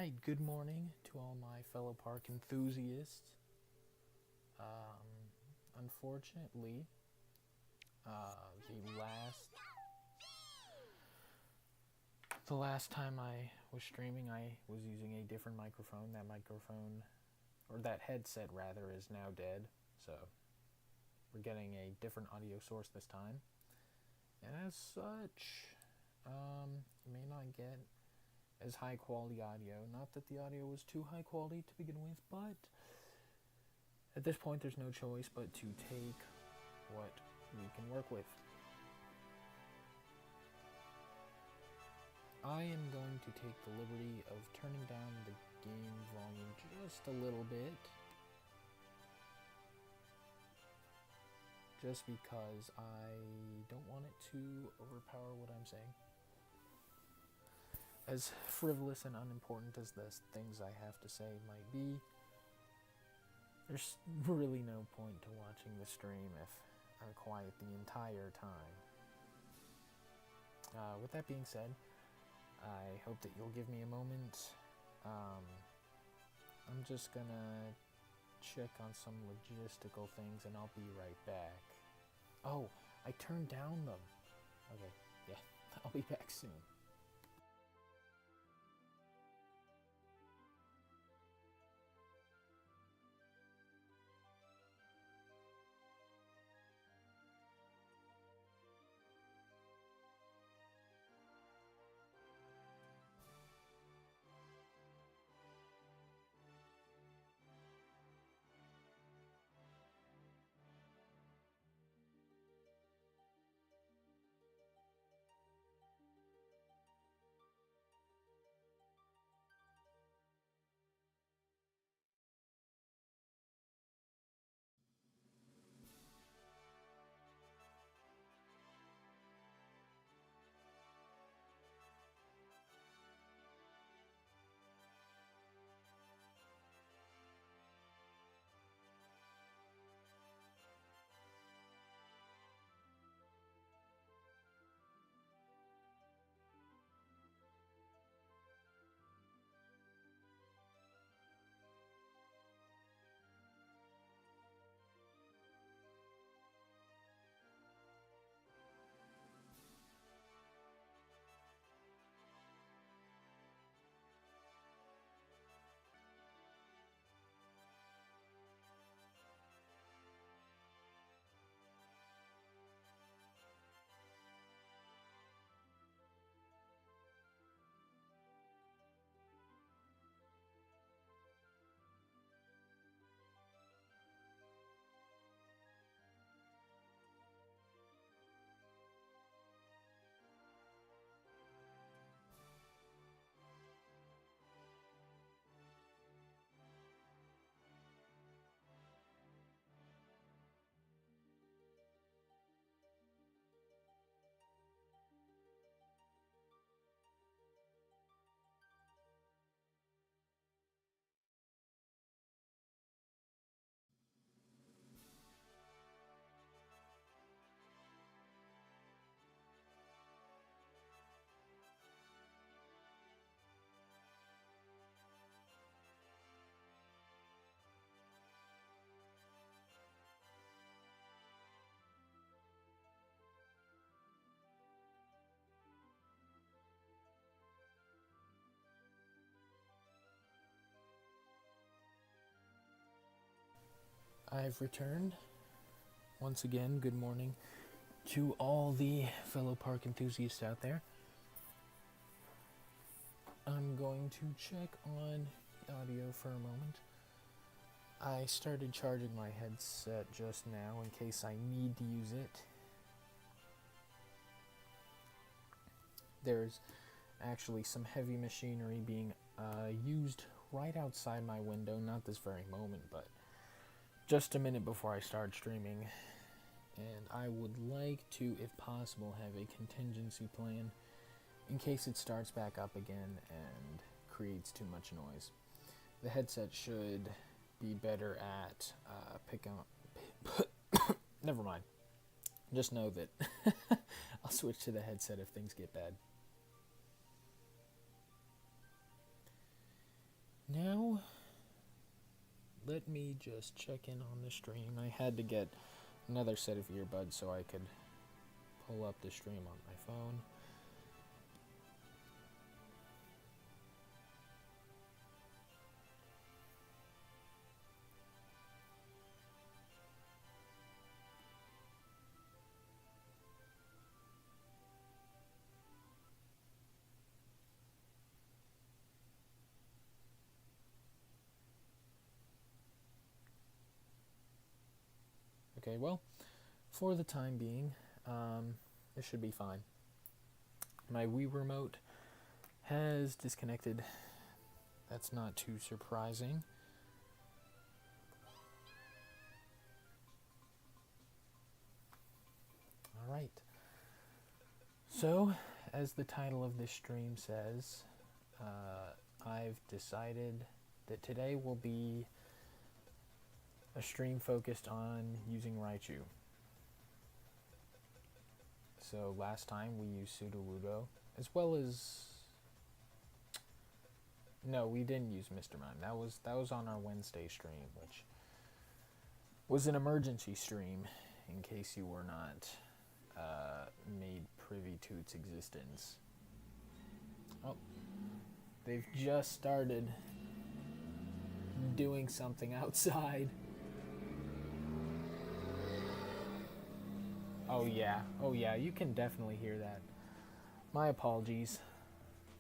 Alright, good morning to all my fellow park enthusiasts. Unfortunately, the last time I was streaming, I was using a different microphone. That microphone, or that headset rather, is now dead. So we're getting a different audio source this time. And as such, you may not get as high quality audio. Not that the audio was too high quality to begin with, but at this point there's no choice but to take what we can work with. I am going to take the liberty of turning down the game volume just a little bit, just because I don't want it to overpower what I'm saying. As frivolous and unimportant as the things I have to say might be, there's really no point to watching the stream if I'm quiet the entire time. With that being said, I hope that you'll give me a moment. I'm just gonna check on some logistical things and I'll be right back. Oh, I turned down them. Okay, yeah, I'll be back soon. I've returned. Once again, good morning to all the fellow park enthusiasts out there. I'm going to check on the audio for a moment. I started charging my headset just now in case I need to use it. There's actually some heavy machinery being used right outside my window, not this very moment, but just a minute before I start streaming. And I would like to, if possible, have a contingency plan in case it starts back up again and creates too much noise. The headset should be better at picking up. Never mind. Just know that I'll switch to the headset if things get bad. Now, let me just check in on the stream. I had to get another set of earbuds so I could pull up the stream on my phone. Okay, well, for the time being, it should be fine. My Wii remote has disconnected. That's not too surprising. Alright. So, as the title of this stream says, I've decided that today will be a stream focused on using Raichu. So last time we used Sudowoodo, as well as... No, we didn't use Mr. Mime. That was on our Wednesday stream, which was an emergency stream, in case you were not made privy to its existence. Oh, they've just started doing something outside. Oh yeah, you can definitely hear that. My apologies.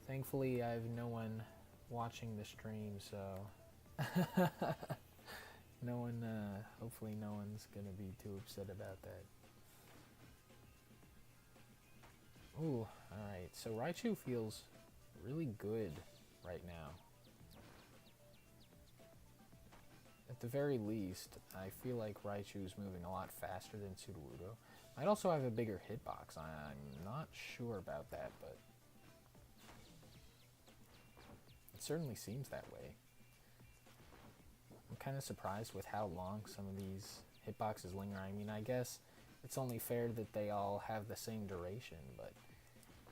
Thankfully, I have no one watching the stream, so no one, hopefully no one's gonna be too upset about that. Ooh, alright, so Raichu feels really good right now. At the very least, I feel like Raichu's moving a lot faster than Sudowoodo. Might also have a bigger hitbox. I'm not sure about that, but it certainly seems that way. I'm kind of surprised with how long some of these hitboxes linger. I mean, I guess it's only fair that they all have the same duration, but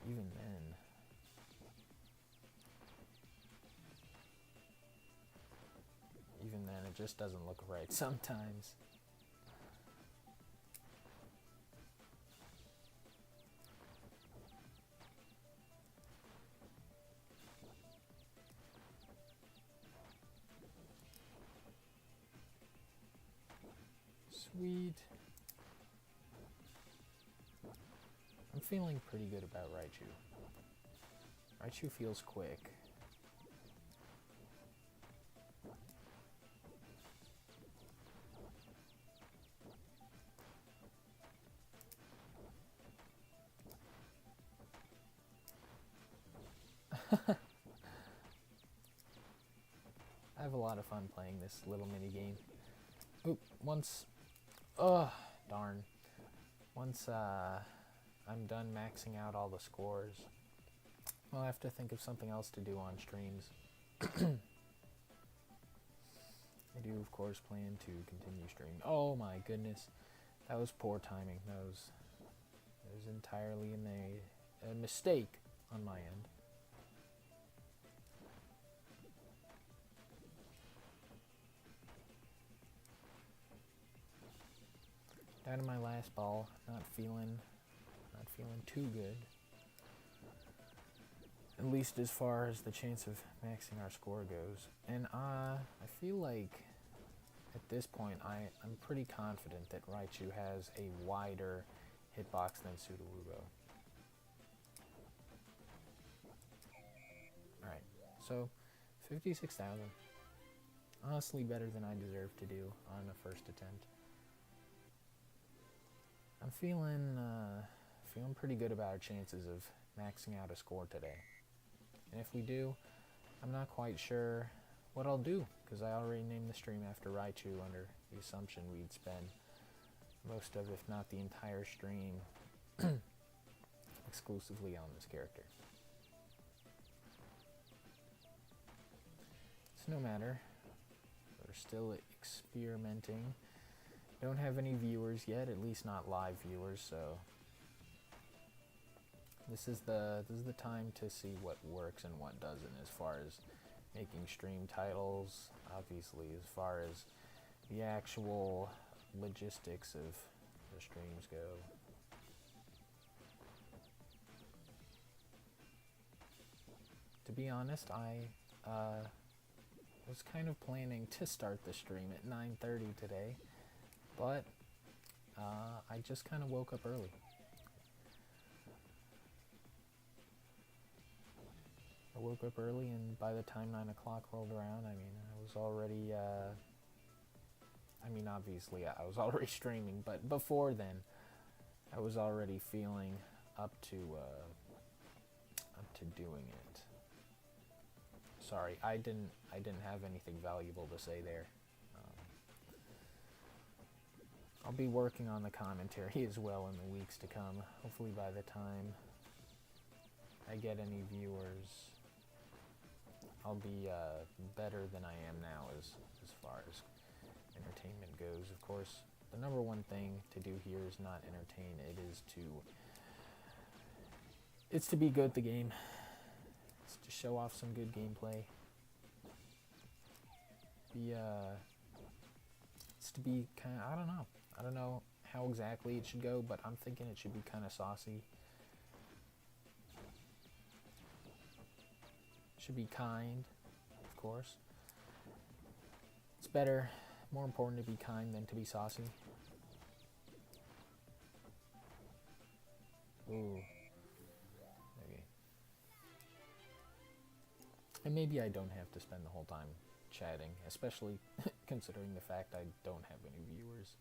even then it just doesn't look right sometimes. Sweet. I'm feeling pretty good about Raichu. Raichu feels quick. I have a lot of fun playing this little mini game. Oop, once... Ugh, darn. Once I'm done maxing out all the scores, I'll have to think of something else to do on streams. I do, of course, plan to continue streaming. Oh my goodness. That was poor timing. That was entirely a mistake on my end. Down to my last ball, not feeling too good. At least as far as the chance of maxing our score goes. And I feel like at this point I'm pretty confident that Raichu has a wider hitbox than Sudowoodo. Alright, so 56,000. Honestly better than I deserve to do on the first attempt. I'm feeling pretty good about our chances of maxing out a score today. And if we do, I'm not quite sure what I'll do, because I already named the stream after Raichu under the assumption we'd spend most of, if not the entire stream, exclusively on this character. It's no matter. We're still experimenting. Don't have any viewers yet, at least not live viewers, so this is the time to see what works and what doesn't as far as making stream titles. Obviously, as far as the actual logistics of the streams go. To be honest, I was kind of planning to start the stream at 9:30 today, but I just kind of woke up early. I woke up early, and by the time 9 o'clock rolled around, I mean, I was already, obviously I was already streaming, but before then, I was already feeling up to doing it. Sorry, I didn't have anything valuable to say there. I'll be working on the commentary as well in the weeks to come. Hopefully by the time I get any viewers, I'll be better than I am now as far as entertainment goes. Of course, the number one thing to do here is not entertain. It's to be good at the game. It's to show off some good gameplay. It's to be kind of, I don't know how exactly it should go, but I'm thinking it should be kind of saucy. Should be kind, of course. It's better, more important to be kind than to be saucy. Ooh. Maybe. And maybe I don't have to spend the whole time chatting, especially considering the fact I don't have any viewers.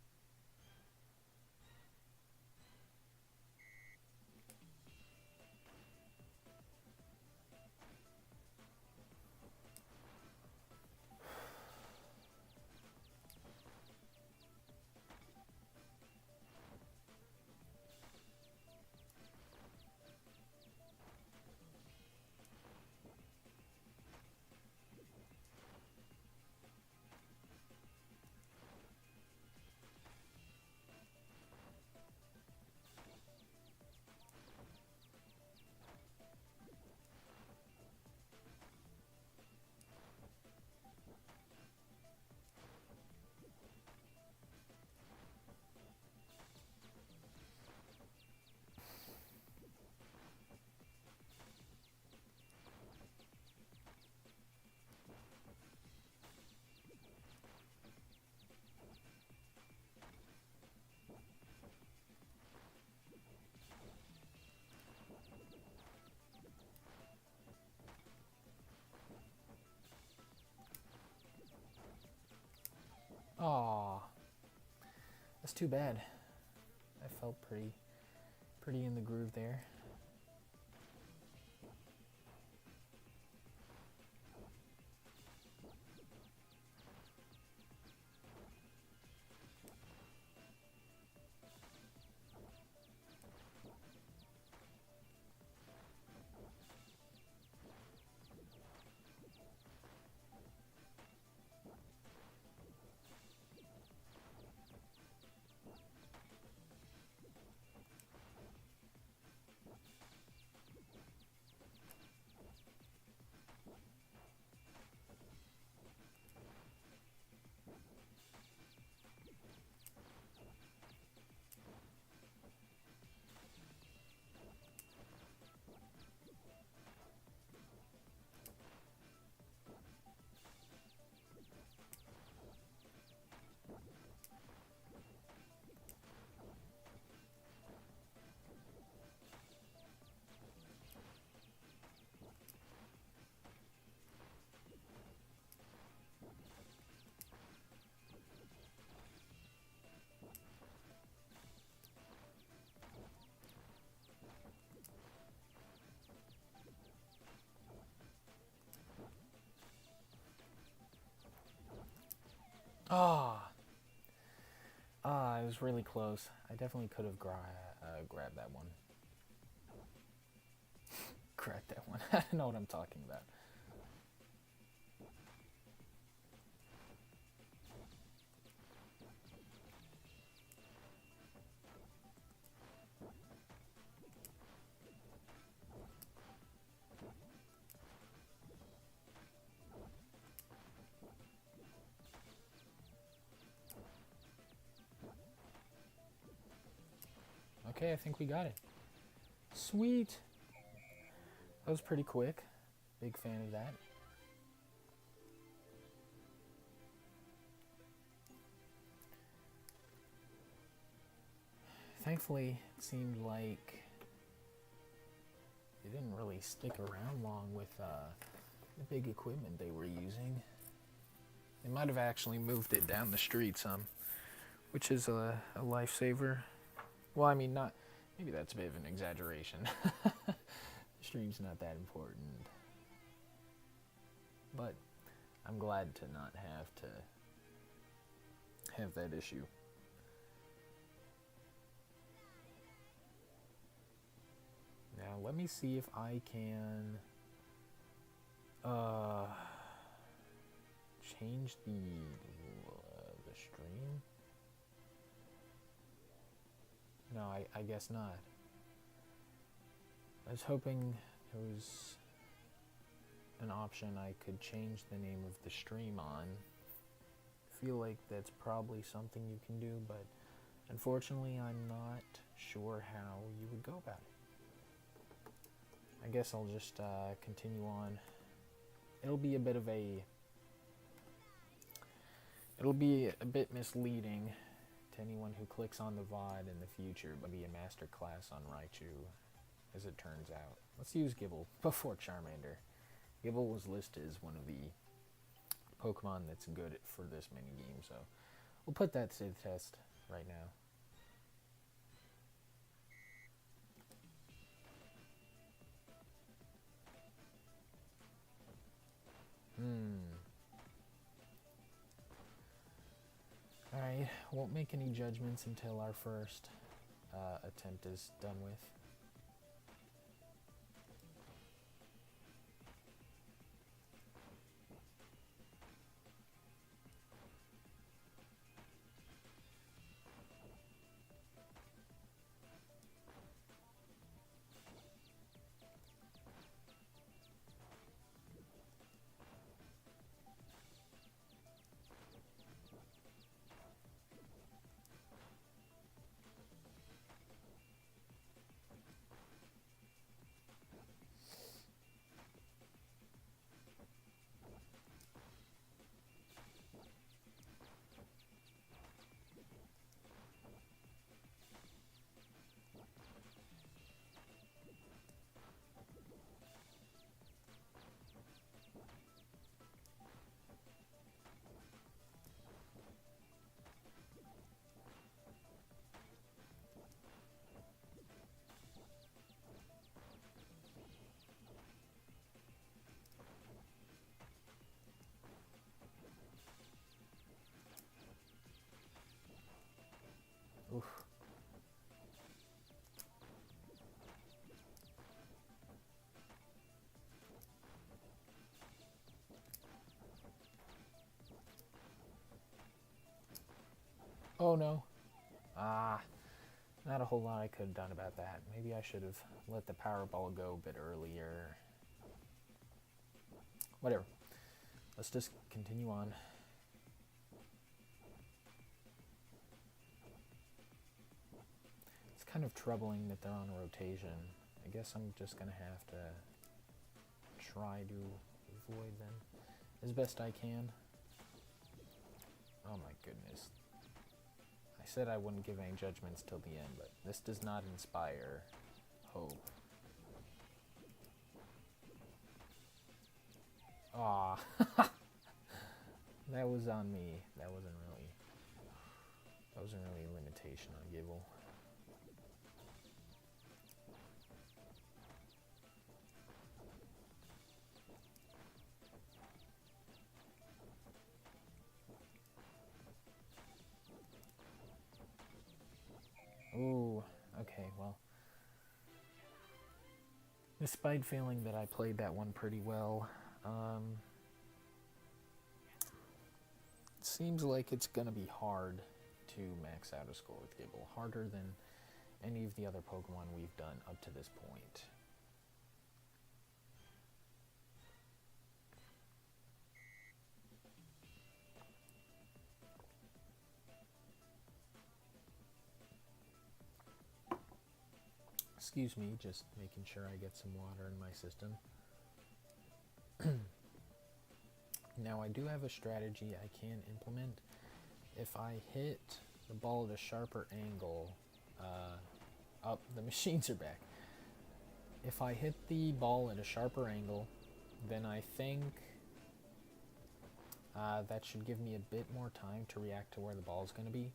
Aw, that's too bad. I felt pretty in the groove there. It was really close. I definitely could have grabbed that one. Grabbed that one. I know what I'm talking about. Okay, I think we got it. Sweet. That was pretty quick. Big fan of that. Thankfully, it seemed like they didn't really stick around long with the big equipment they were using. They might have actually moved it down the street some, which is a lifesaver. Well, I mean, not. Maybe that's a bit of an exaggeration. The stream's not that important. But I'm glad to not have that issue. Now, let me see if I can change the stream. No, I guess not. I was hoping there was an option I could change the name of the stream on. I feel like that's probably something you can do, but unfortunately I'm not sure how you would go about it. I guess I'll just continue on. It'll be a bit misleading to anyone who clicks on the VOD in the future, but be a masterclass on Raichu, as it turns out. Let's use Gible before Charmander. Gible was listed as one of the Pokemon that's good for this minigame, so we'll put that to the test right now. Alright, won't make any judgments until our first attempt is done with. Oof. Oh no. Not a whole lot I could have done about that. Maybe I should have let the Powerball go a bit earlier. Whatever. Let's just continue on. It's kind of troubling that they're on rotation. I guess I'm just gonna have to try to avoid them as best I can. Oh my goodness. I said I wouldn't give any judgments till the end, but this does not inspire hope. Aw. That was on me. That wasn't really a limitation on Gible. Ooh, okay, well. Despite feeling that I played that one pretty well, it seems like it's gonna be hard to max out a score with Gible. Harder than any of the other Pokemon we've done up to this point. Excuse me, just making sure I get some water in my system. Now I do have a strategy I can implement. If I hit the ball at a sharper angle, the machines are back. If I hit the ball at a sharper angle, then I think that should give me a bit more time to react to where the ball is going to be.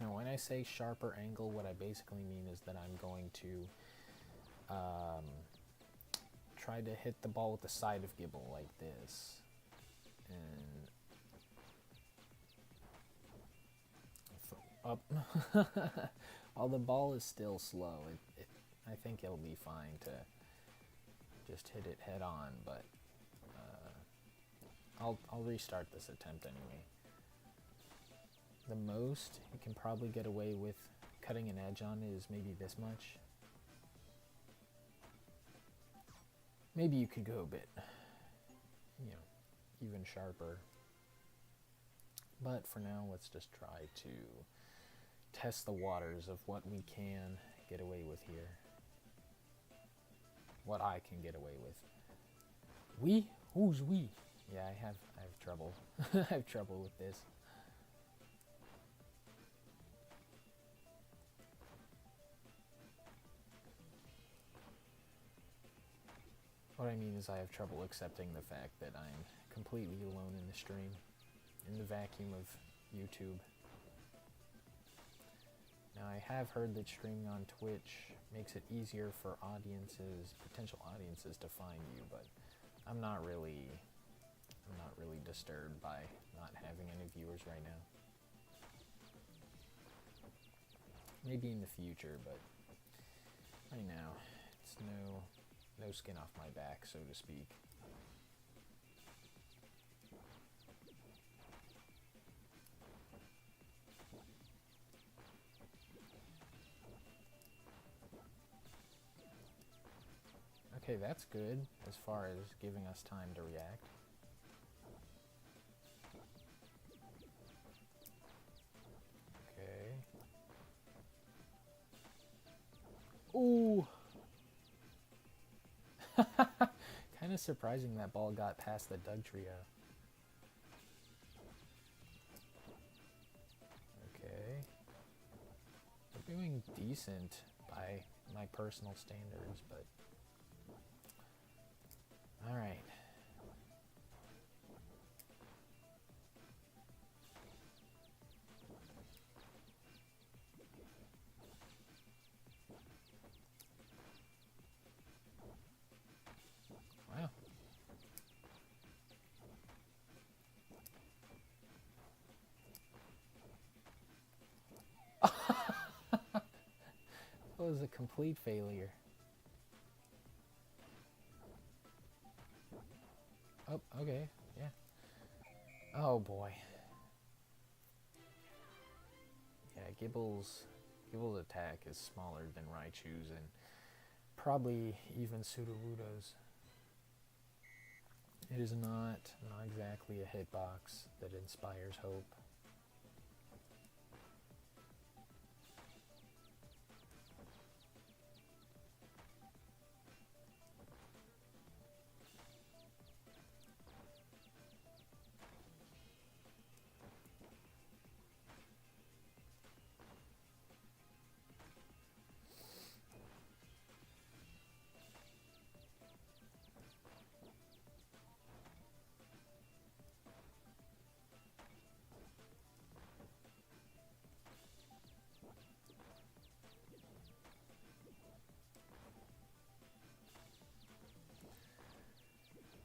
Now, when I say sharper angle, what I basically mean is that I'm going to try to hit the ball with the side of Gibble like this. And up. While the ball is still slow, I think it'll be fine to just hit it head on, but I'll restart this attempt anyway. The most you can probably get away with cutting an edge on is maybe this much. Maybe you could go a bit, even sharper. But for now, let's just try to test the waters of what we can get away with here. What I can get away with. We? Who's we? Yeah, I have trouble. I have trouble with this. What I mean is I have trouble accepting the fact that I'm completely alone in the stream, in the vacuum of YouTube. Now, I have heard that streaming on Twitch makes it easier for potential audiences to find you, but I'm not really disturbed by not having any viewers right now. Maybe in the future, but right now, it's no skin off my back, so to speak. Okay, that's good as far as giving us time to react. Okay. Ooh! Kind of surprising that ball got past the Doug trio. Okay. We're doing decent by my personal standards, but... Alright. Wow. That was a complete failure. Oh, okay, yeah. Oh boy. Yeah, Gibble's attack is smaller than Raichu's and probably even Sudowoodo's. It is not exactly a hitbox that inspires hope.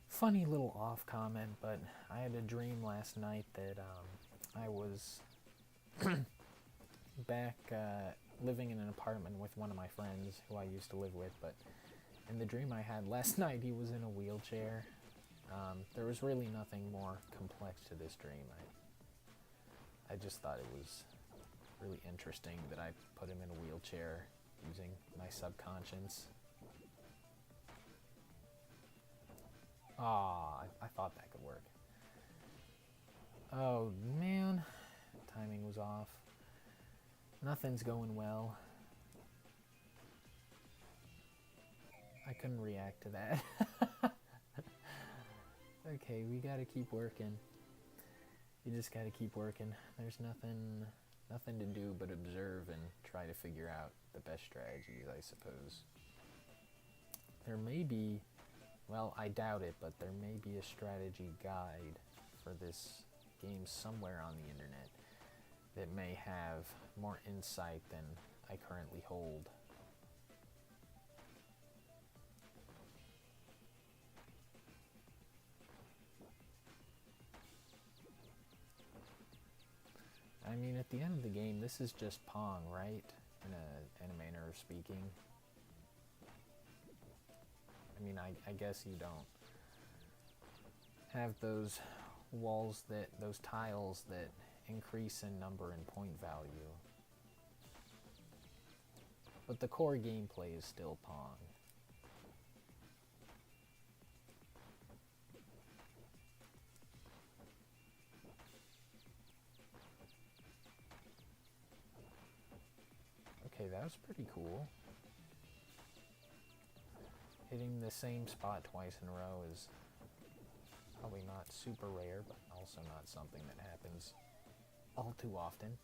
Funny little off comment, but I had a dream last night that I was back living in an apartment with one of my friends who I used to live with, but in the dream I had last night, he was in a wheelchair. There was really nothing more complex to this dream. I just thought it was really interesting that I put him in a wheelchair using my subconscious. Ah, I thought that could work. Oh, man. Timing was off. Nothing's going well. couldn't react to that. Okay, we gotta keep working. You just gotta keep working. There's nothing to do but observe and try to figure out the best strategies, I suppose. There may be, well, I doubt it, but there may be a strategy guide for this game somewhere on the internet that may have more insight than I currently hold. I mean, at the end of the game, this is just Pong, right? In a manner of speaking. I mean, I guess you don't have those walls those tiles that increase in number and point value. But the core gameplay is still Pong. Okay, that was pretty cool. Hitting the same spot twice in a row is probably not super rare, but also not something that happens all too often.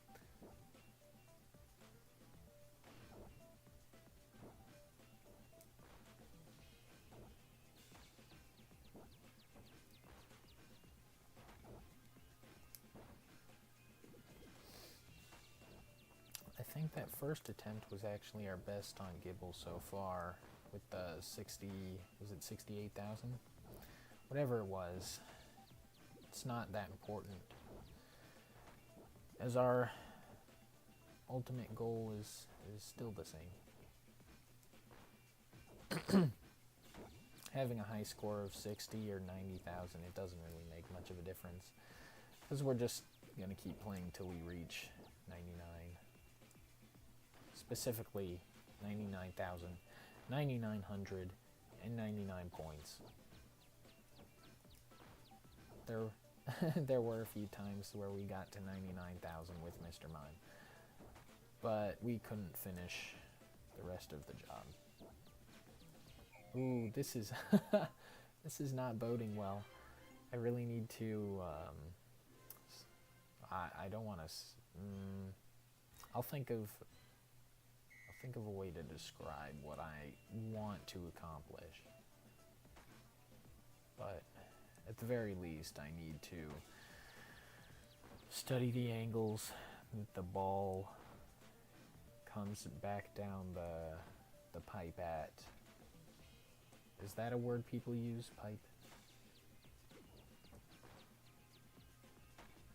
I think that first attempt was actually our best on Gibble so far, with the 68,000? Whatever it was, it's not that important, as our ultimate goal is still the same. Having a high score of 60 or 90,000, it doesn't really make much of a difference, because we're just going to keep playing till we reach 99. Specifically, 99,000, 9,999 points. There were a few times where we got to 99,000 with Mr. Mime, but we couldn't finish the rest of the job. Ooh, this is this is not boding well. I really need to. I don't want to. I'll think of a way to describe what I want to accomplish. But at the very least, I need to study the angles that the ball comes back down the pipe at. Is that a word people use, pipe?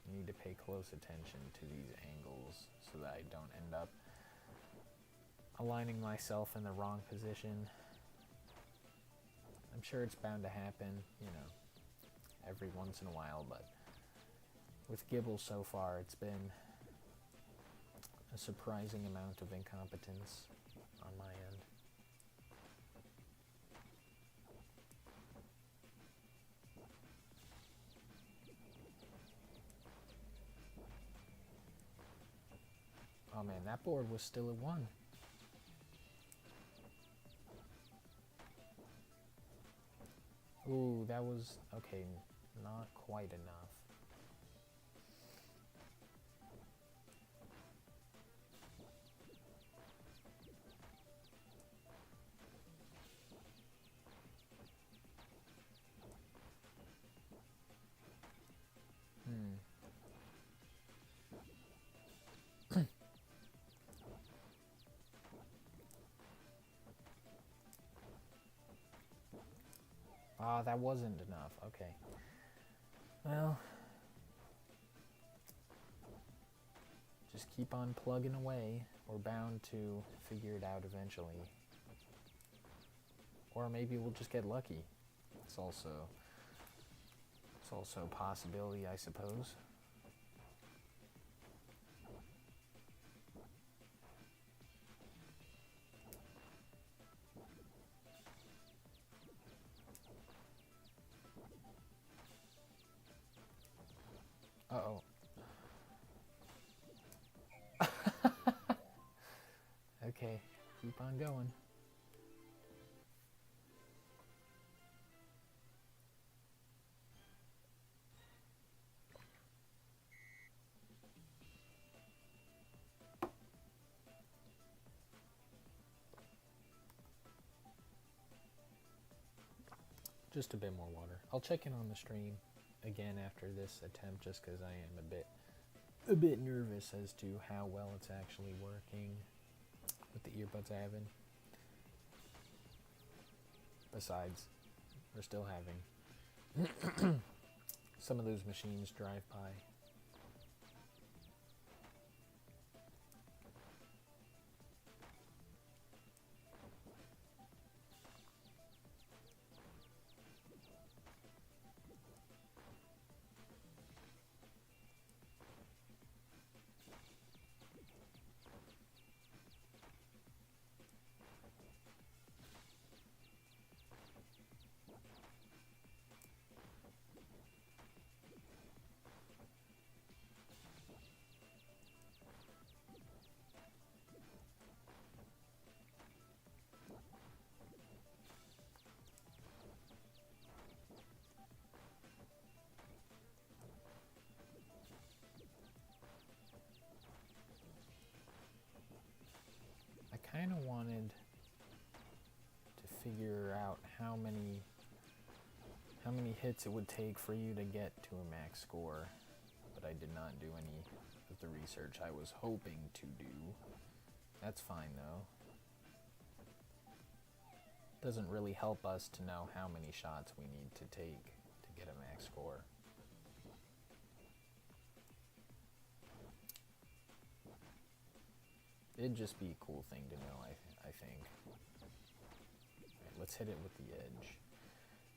I need to pay close attention to these angles so that I don't end up aligning myself in the wrong position. I'm sure it's bound to happen, every once in a while, but with Gibble so far, it's been a surprising amount of incompetence on my end. Oh man, that board was still at 1. Ooh, that was, okay, not quite enough. Ah, that wasn't enough. Okay. Well, just keep on plugging away. We're bound to figure it out eventually. Or maybe we'll just get lucky. It's also a possibility, I suppose. Uh-oh. Okay, keep on going. Just a bit more water. I'll check in on the stream again after this attempt, just because I am a bit nervous as to how well it's actually working with the earbuds I have in. Besides, we're still having some of those machines drive by. I kind of wanted to figure out how many hits it would take for you to get to a max score, but I did not do any of the research I was hoping to do. That's fine though. Doesn't really help us to know how many shots we need to take to get a max score. It'd just be a cool thing to know, I think. Right, let's hit it with the edge.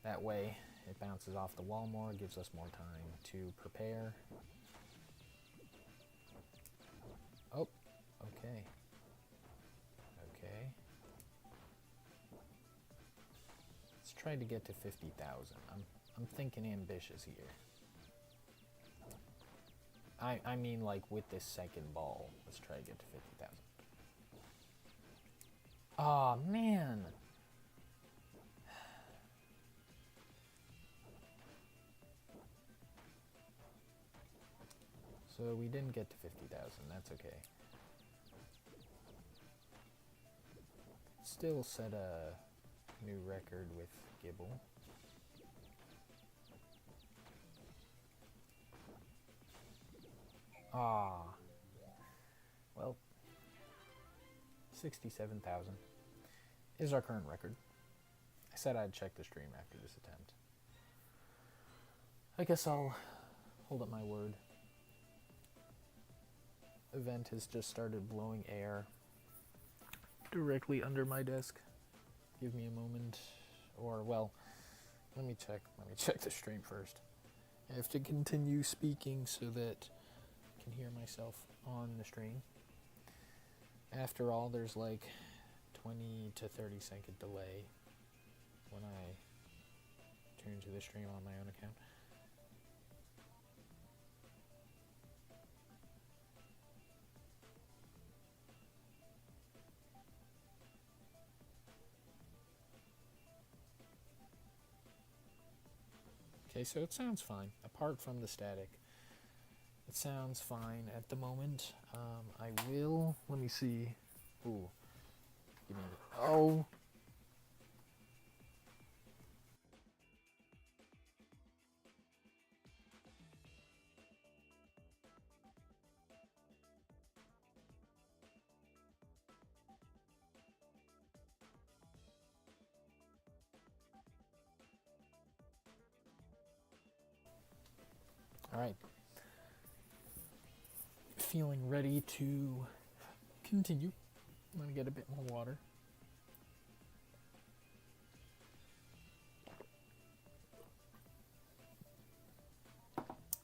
That way, it bounces off the wall more, gives us more time to prepare. Oh, okay. Okay. Let's try to get to 50,000. I'm thinking ambitious here. I mean, like, with this second ball. Let's try to get to 50,000. Aw, man! So we didn't get to 50,000, that's okay. Still set a new record with Gibble. Ah. Well, 67,000 is our current record. I said I'd check the stream after this attempt. I guess I'll hold up my word. Event has just started blowing air directly under my desk. Give me a moment. Or, well, let me check the stream first. I have to continue speaking so that I can hear myself on the stream. After all, there's like 20 to 30 second delay when I tune to the stream on my own account. Okay, so it sounds fine, apart from the static. It sounds fine at the moment. I will, let me see. Ooh, give me the, oh. All right. Feeling ready to continue. I'm going to get a bit more water.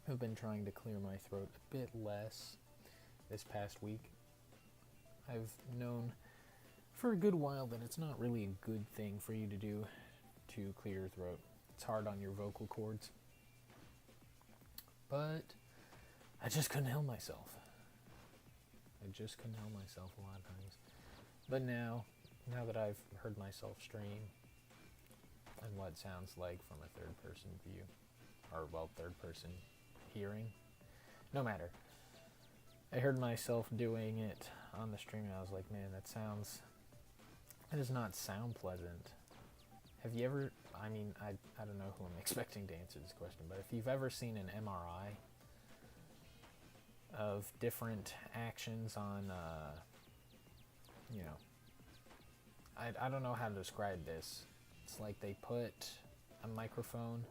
I've been trying to clear my throat a bit less this past week. I've known for a good while that it's not really a good thing for you to do to clear your throat. It's hard on your vocal cords. But I just couldn't help myself. A lot of times. But now that I've heard myself stream and what it sounds like from a third person view, or well, third person hearing, no matter. I heard myself doing it on the stream and I was like, man, that does not sound pleasant. Have you ever, I mean, I don't know who I'm expecting to answer this question, but if you've ever seen an MRI of different actions on, you know, I don't know how to describe this. It's like they put a microphone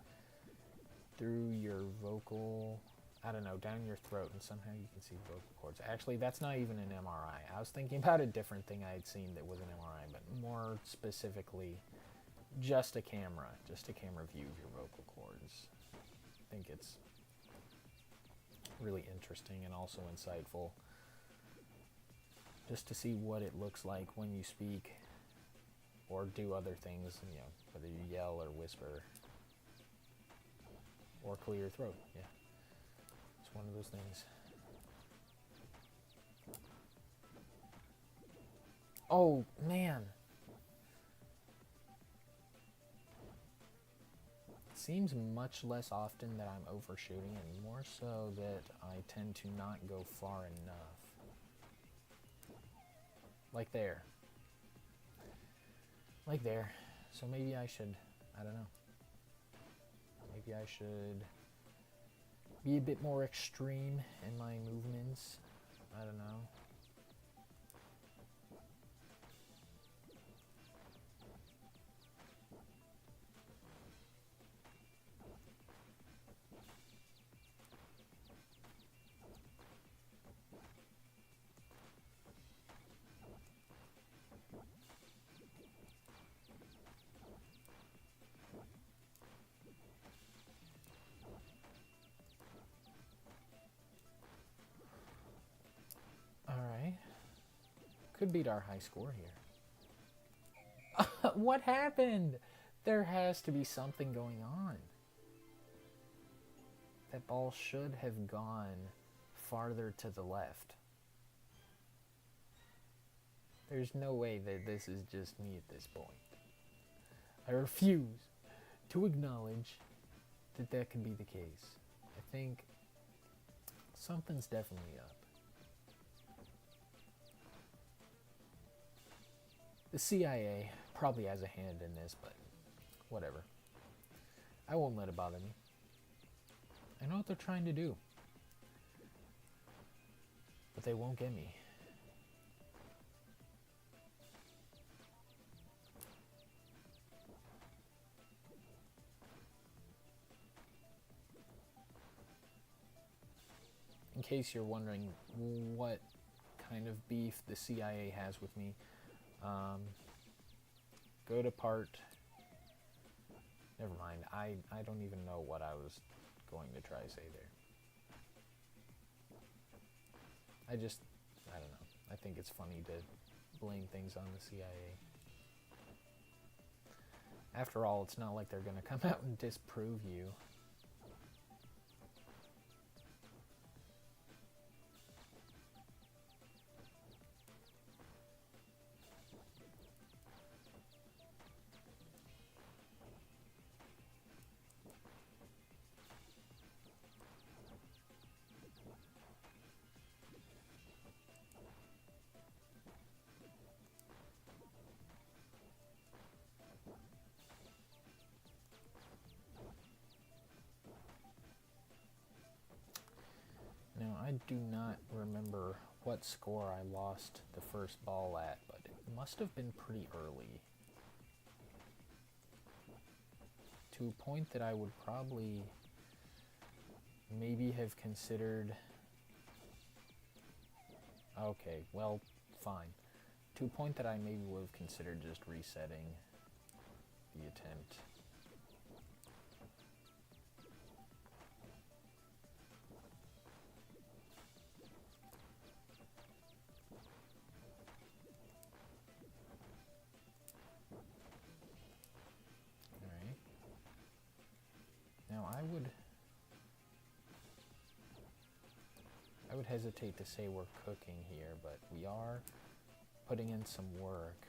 through your vocal, I don't know, down your throat, and somehow you can see the vocal cords. Actually, that's not even an MRI. I was thinking about a different thing I had seen that was an MRI, but more specifically, just a camera view of your vocal cords. I think it's really interesting and also insightful just to see what it looks like when you speak or do other things, you know, whether you yell or whisper or clear your throat. Yeah, it's one of those things. Oh man, it seems much less often that I'm overshooting and more so that I tend to not go far enough. Like there. Like there. So maybe I should, I don't know. Maybe I should be a bit more extreme in my movements. I don't know. Alright. Could beat our high score here. What happened? There has to be something going on. That ball should have gone farther to the left. There's no way that this is just me at this point. I refuse to acknowledge that that could be the case. I think something's definitely up. The CIA probably has a hand in this, but whatever. I won't let it bother me. I know what they're trying to do, but they won't get me. In case you're wondering what kind of beef the CIA has with me, go to part... Never mind, I don't even know what I was going to try to say there. I don't know. I think it's funny to blame things on the CIA. After all, it's not like they're going to come out and disprove you. Now, I do not remember what score I lost the first ball at, but it must have been pretty early. To a point that I would probably maybe have considered... Okay, well, fine. To a point that I maybe would have considered just resetting the attempt. Now I would hesitate to say we're cooking here, but we are putting in some work.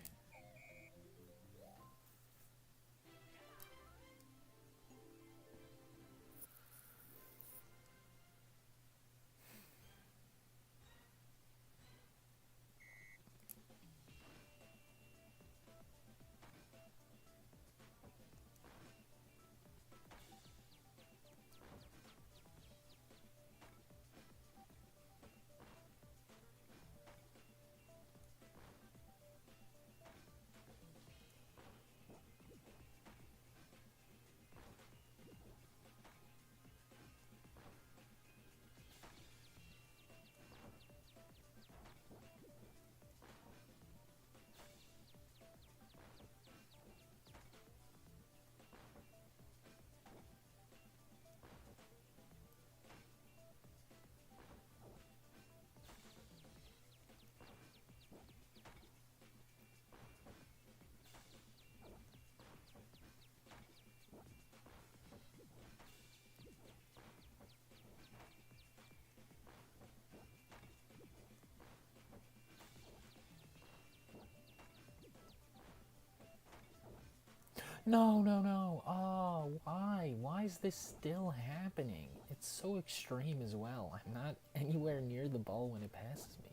No, no, no. Oh, why? Why is this still happening? It's so extreme as well. I'm not anywhere near the ball when it passes me.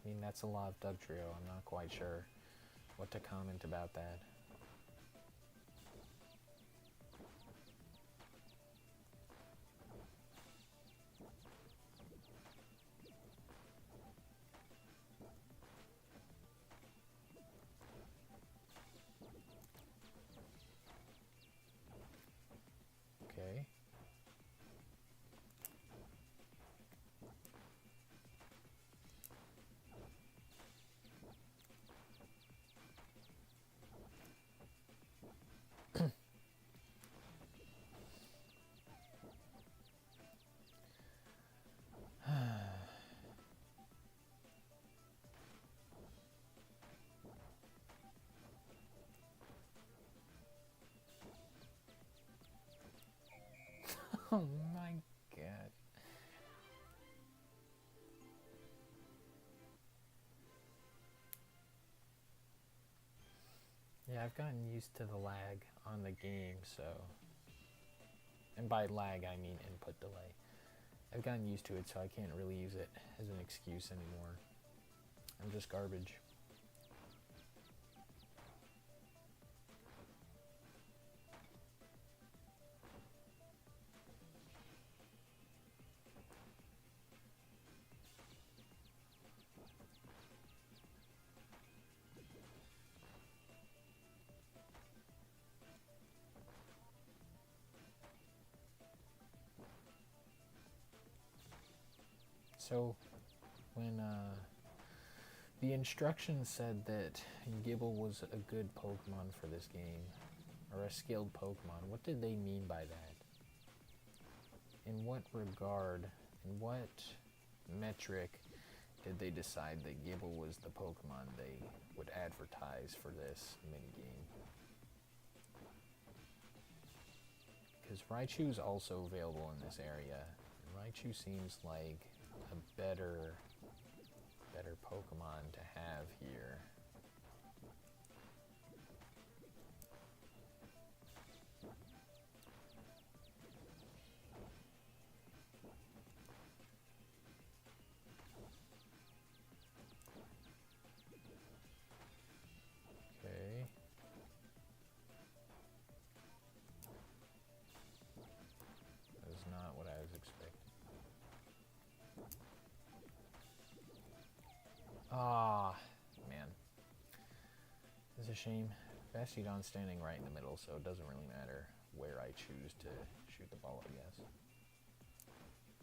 And that's a lot of Dugtrio. I'm not quite sure what to comment about that. Okay. Oh my god. Yeah, I've gotten used to the lag on the game, so... And by lag, I mean input delay. I've gotten used to it, so I can't really use it as an excuse anymore. I'm just garbage. So, when the instructions said that Gible was a good Pokemon for this game, or a skilled Pokemon, what did they mean by that? In what regard, in what metric did they decide that Gible was the Pokemon they would advertise for this minigame? Because Raichu is also available in this area. Raichu seems like a better Pokemon to have here. Okay. That is not what I was expecting. Ah, man. It's a shame. Bastiodon's standing right in the middle, so it doesn't really matter where I choose to shoot the ball, I guess.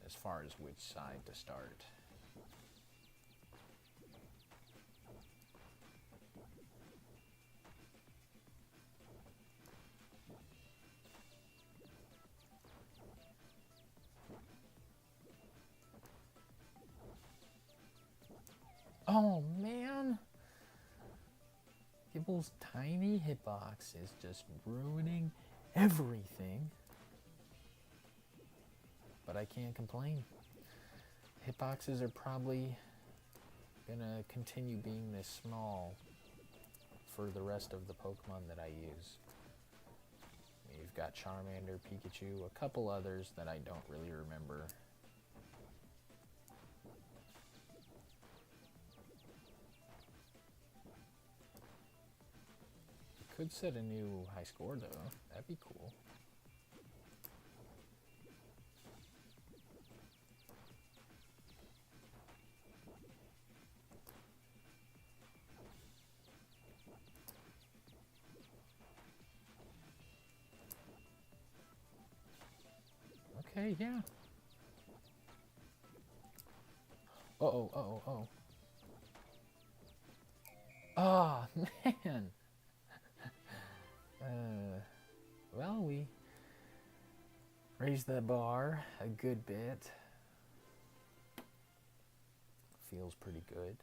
As far as which side to start. Oh, man! Gibble's tiny hitbox is just ruining everything. But I can't complain. Hitboxes are probably gonna continue being this small for the rest of the Pokemon that I use. You've got Charmander, Pikachu, a couple others that I don't really remember. Could set a new high score though. That'd be cool. Okay, yeah. Uh-oh, uh-oh, uh-oh. Ah, man! Well, we raised the bar a good bit. Feels pretty good.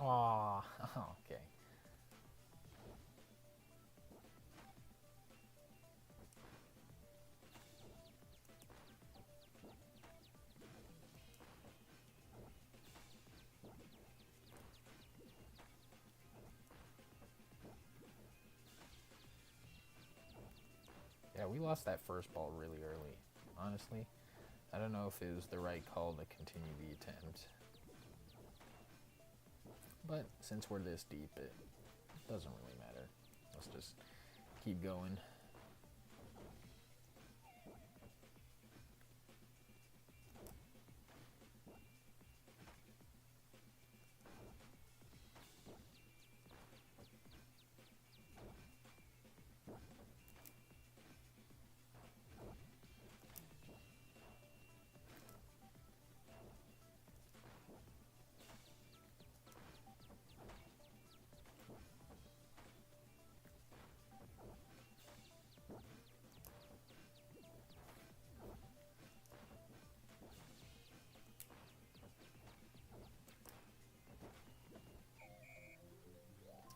Aw, okay. Yeah, we lost that first ball really early, honestly. I don't know if it was the right call to continue the attempt. But since we're this deep, it doesn't really matter. Let's just keep going.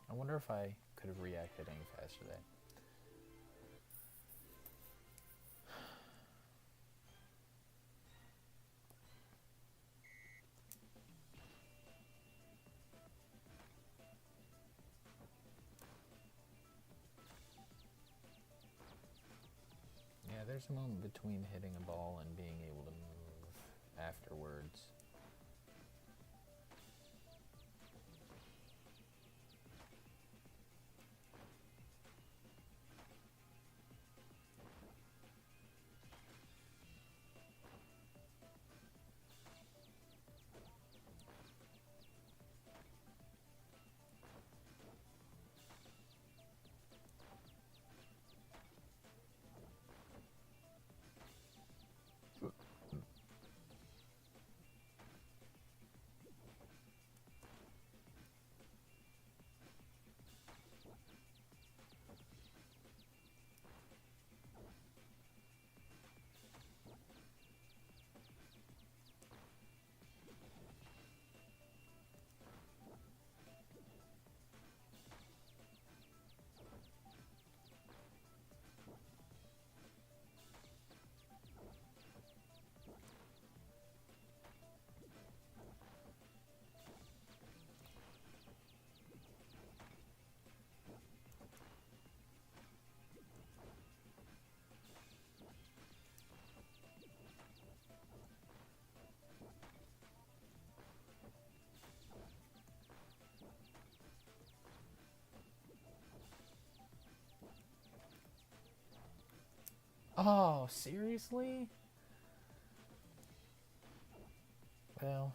I wonder if I could have reacted any faster there. Yeah, there's a moment between hitting a ball and being able to move afterwards. Oh, seriously? Well,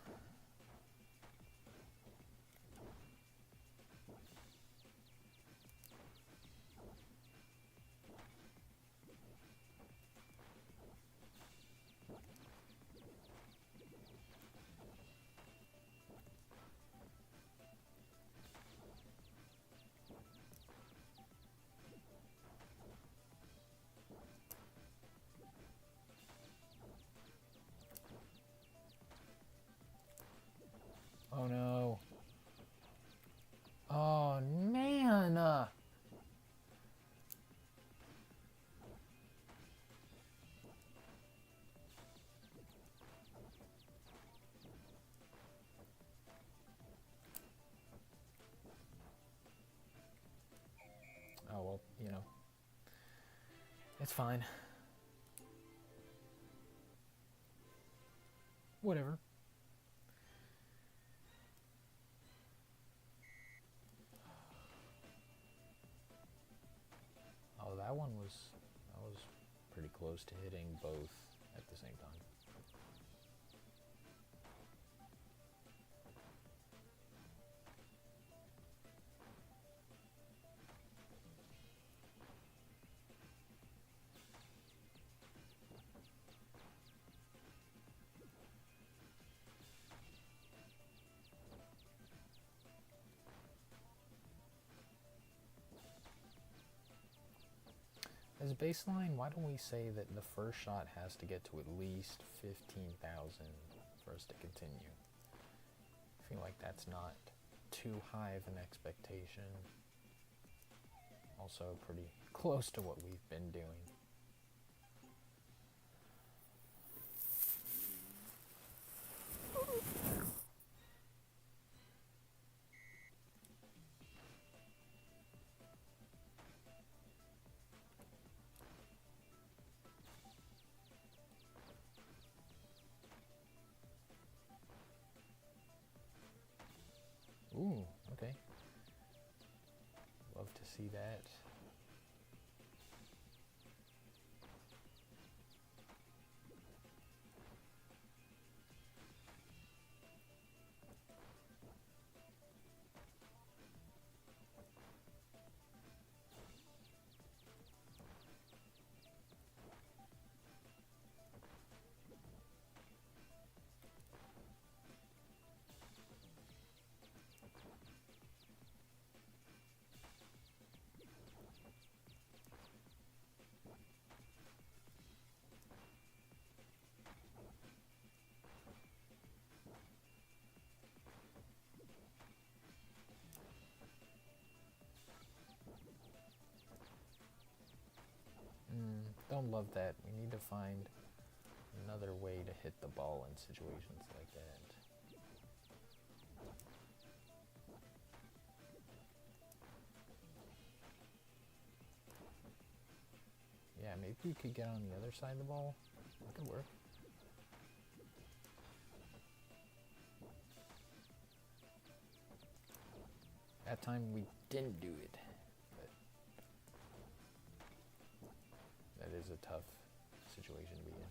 oh no. Oh, man. Oh, well, it's fine. Whatever. Oh, that was pretty close to hitting both at the same time. As a baseline, why don't we say that the first shot has to get to at least 15,000 for us to continue? I feel like that's not too high of an expectation. Also pretty close to what we've been doing. Ooh, okay. Love to see that. Don't love that. We need to find another way to hit the ball in situations like that. Yeah, maybe we could get on the other side of the ball. That could work. That time we didn't do it. That is a tough situation to be in.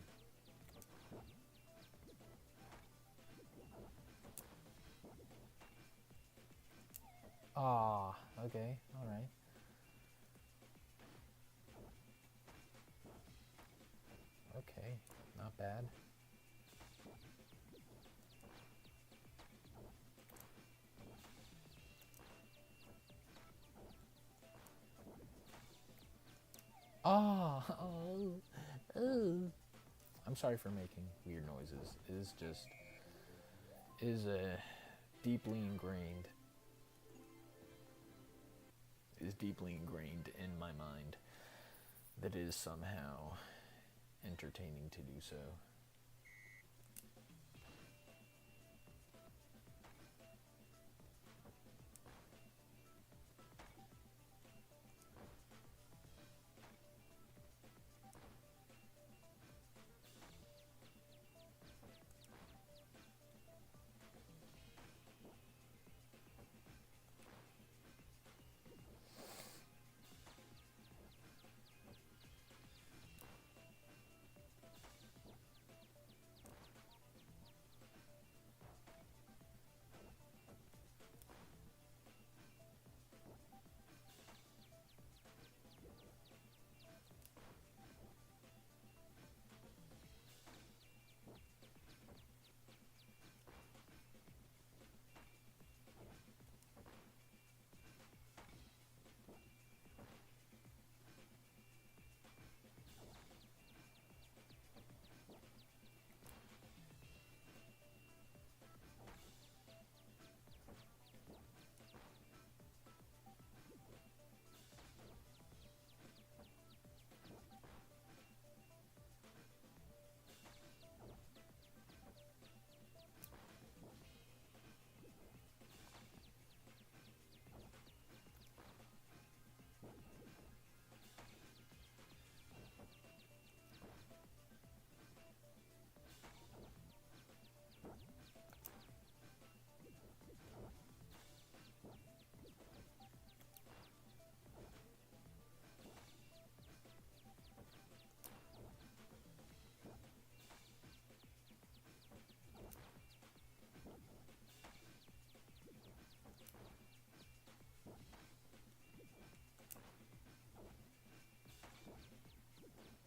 Ah, okay, alright. Okay, not bad. Ah, oh. I'm sorry for making weird noises. It is deeply ingrained. Is deeply ingrained in my mind that it is somehow entertaining to do so.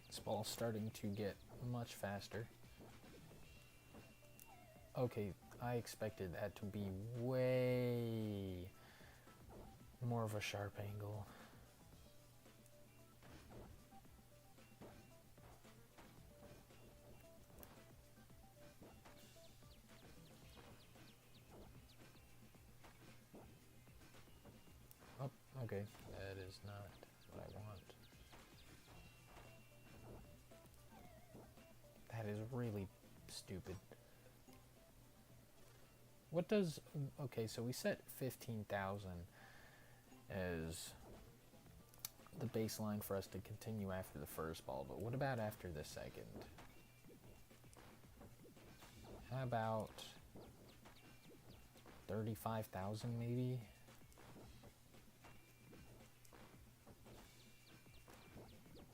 This ball's starting to get much faster. Okay, I expected that to be way more of a sharp angle. Okay, that is not what I want. That is really stupid. What does... Okay, so we set 15,000 as the baseline for us to continue after the first ball, but what about after the second? How about 35,000 maybe?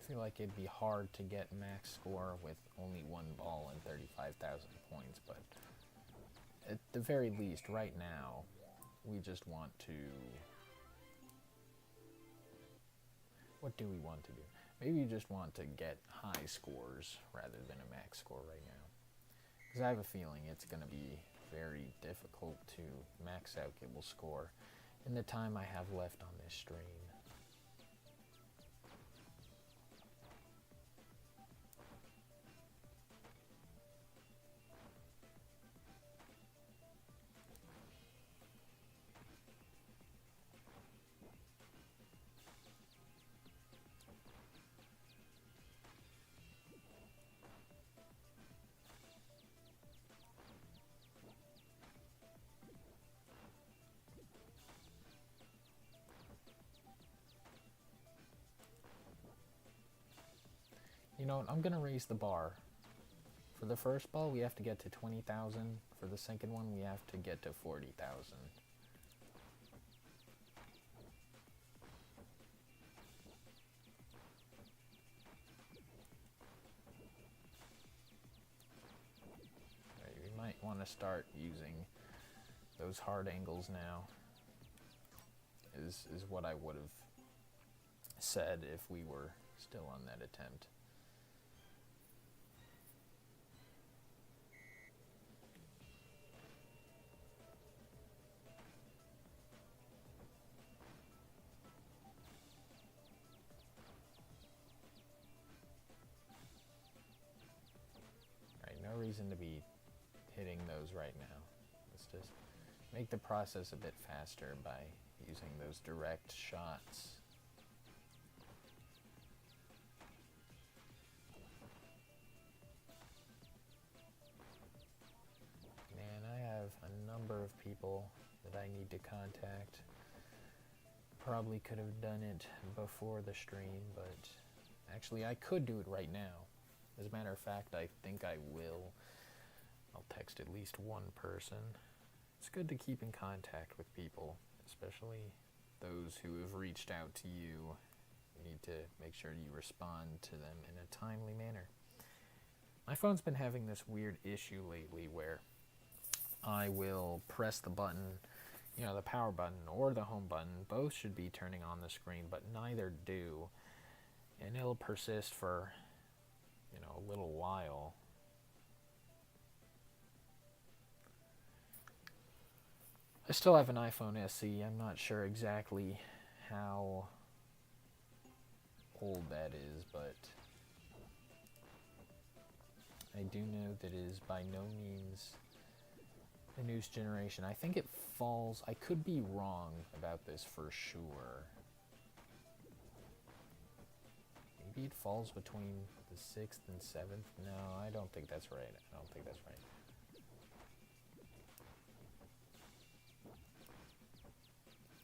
I feel like it'd be hard to get max score with only one ball and 35,000 points, but at the very least, right now, we just want to... What do we want to do? Maybe you just want to get high scores rather than a max score right now. Because I have a feeling it's going to be very difficult to max out Gibble score in the time I have left on this stream. You know what, I'm going to raise the bar. For the first ball, we have to get to 20,000. For the second one, we have to get to 40,000. Right, we might want to start using those hard angles now. Is what I would have said if we were still on that attempt. No reason to be hitting those right now. Let's just make the process a bit faster by using those direct shots. Man, I have a number of people that I need to contact. Probably could have done it before the stream, but actually I could do it right now. As a matter of fact, I think I will. I'll text at least one person. It's good to keep in contact with people, especially those who have reached out to you. You need to make sure you respond to them in a timely manner. My phone's been having this weird issue lately where I will press the button, you know, the power button or the home button. Both should be turning on the screen, but neither do. And it'll persist for, you know, a little while. I still have an iPhone SE. I'm not sure exactly how old that is, but I do know that it is by no means the newest generation. I think it falls, I could be wrong about this for sure. Maybe it falls between the 6th and 7th. No, I don't think that's right. I don't think that's right.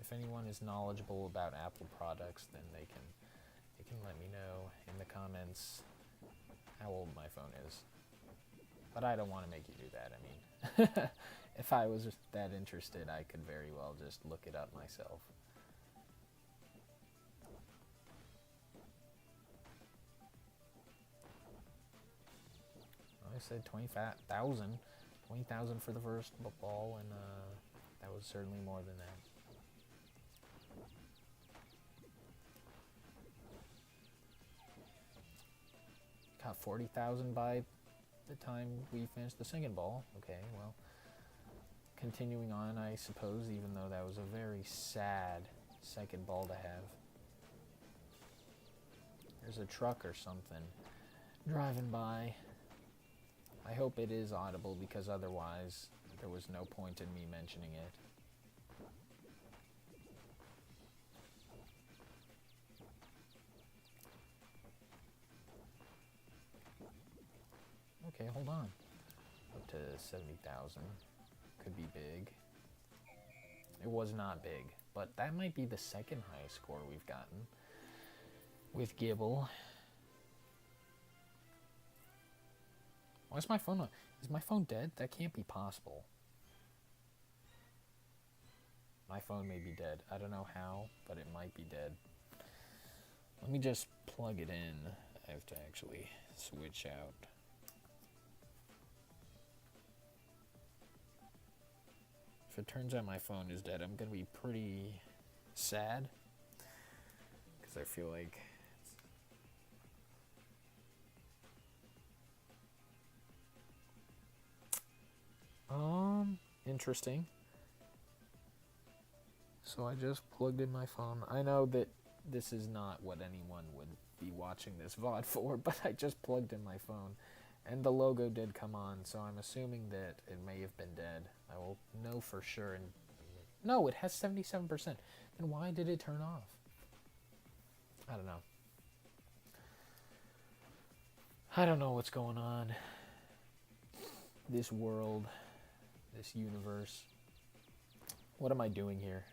If anyone is knowledgeable about Apple products, then they can let me know in the comments how old my phone is. But I don't want to make you do that. I mean, if I was that interested, I could very well just look it up myself. I said 20,000. 20,000 for the first ball, and that was certainly more than that. Got 40,000 by the time we finished the second ball. Okay, well, continuing on, I suppose, even though that was a very sad second ball to have. There's a truck or something driving by. I hope it is audible, because otherwise there was no point in me mentioning it. Okay, hold on. Up to 70,000. Could be big. It was not big, but that might be the second highest score we've gotten with Gibble. Why is my phone on? Is my phone dead? That can't be possible. My phone may be dead. I don't know how, but it might be dead. Let me just plug it in. I have to actually switch out. If it turns out my phone is dead, I'm going to be pretty sad. Because I feel like... Interesting. So I just plugged in my phone. I know that this is not what anyone would be watching this VOD for, but I just plugged in my phone. And the logo did come on, so I'm assuming that it may have been dead. I will know for sure. And no, it has 77%. Then why did it turn off? I don't know. I don't know what's going on. This world, this universe. What am I doing here?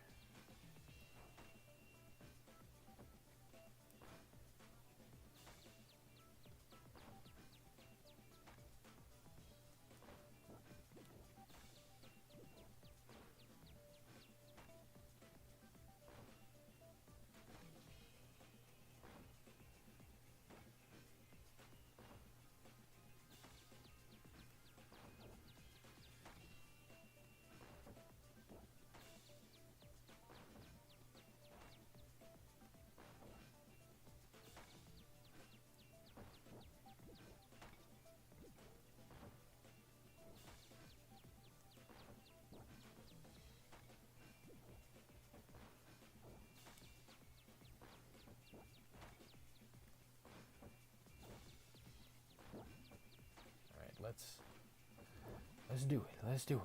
Let's do it. Let's do it.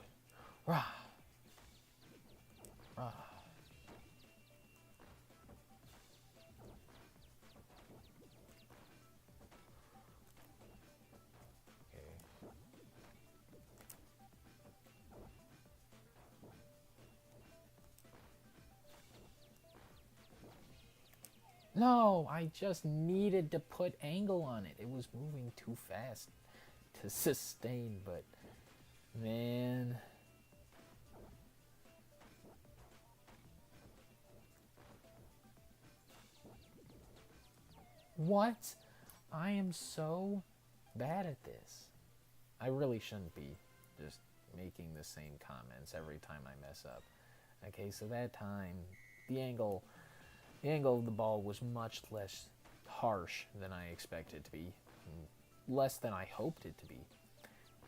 Rah. Rah. Okay. No, I just needed to put angle on it. It was moving too fast to sustain, but man. What? I am so bad at this. I really shouldn't be just making the same comments every time I mess up. Okay, so that time, the angle of the ball was much less harsh than I expected it to be, less than I hoped it to be.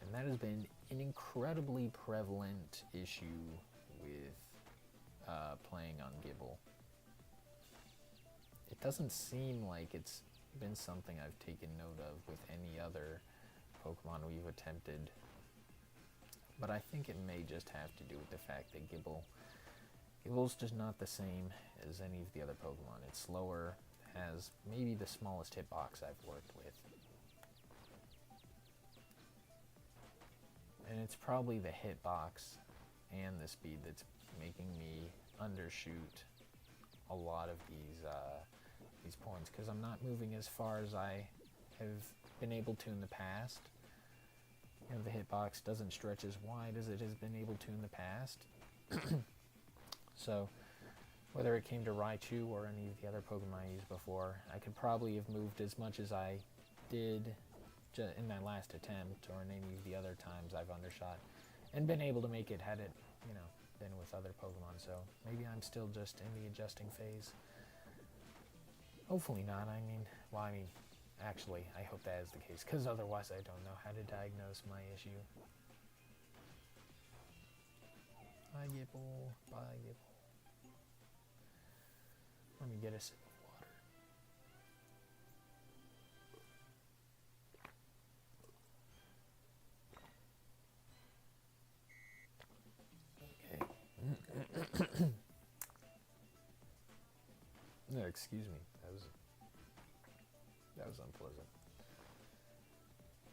And that has been an incredibly prevalent issue with playing on Gibble. It doesn't seem like it's been something I've taken note of with any other Pokemon we've attempted. But I think it may just have to do with the fact that Gibble's just not the same as any of the other Pokemon. It's slower, has maybe the smallest hitbox I've worked with. And it's probably the hitbox and the speed that's making me undershoot a lot of these points, because I'm not moving as far as I have been able to in the past. You know, the hitbox doesn't stretch as wide as it has been able to in the past. So, whether it came to Raichu or any of the other Pokemon I used before, I could probably have moved as much as I did in my last attempt, or in any of the other times I've undershot, and been able to make it had it, you know, been with other Pokemon. So maybe I'm still just in the adjusting phase. Hopefully not. I mean, actually, I hope that is the case, because otherwise I don't know how to diagnose my issue. Bye, Gibble. Bye, Gibble. Let me get a sip of water. Okay. No, excuse me. That was unpleasant.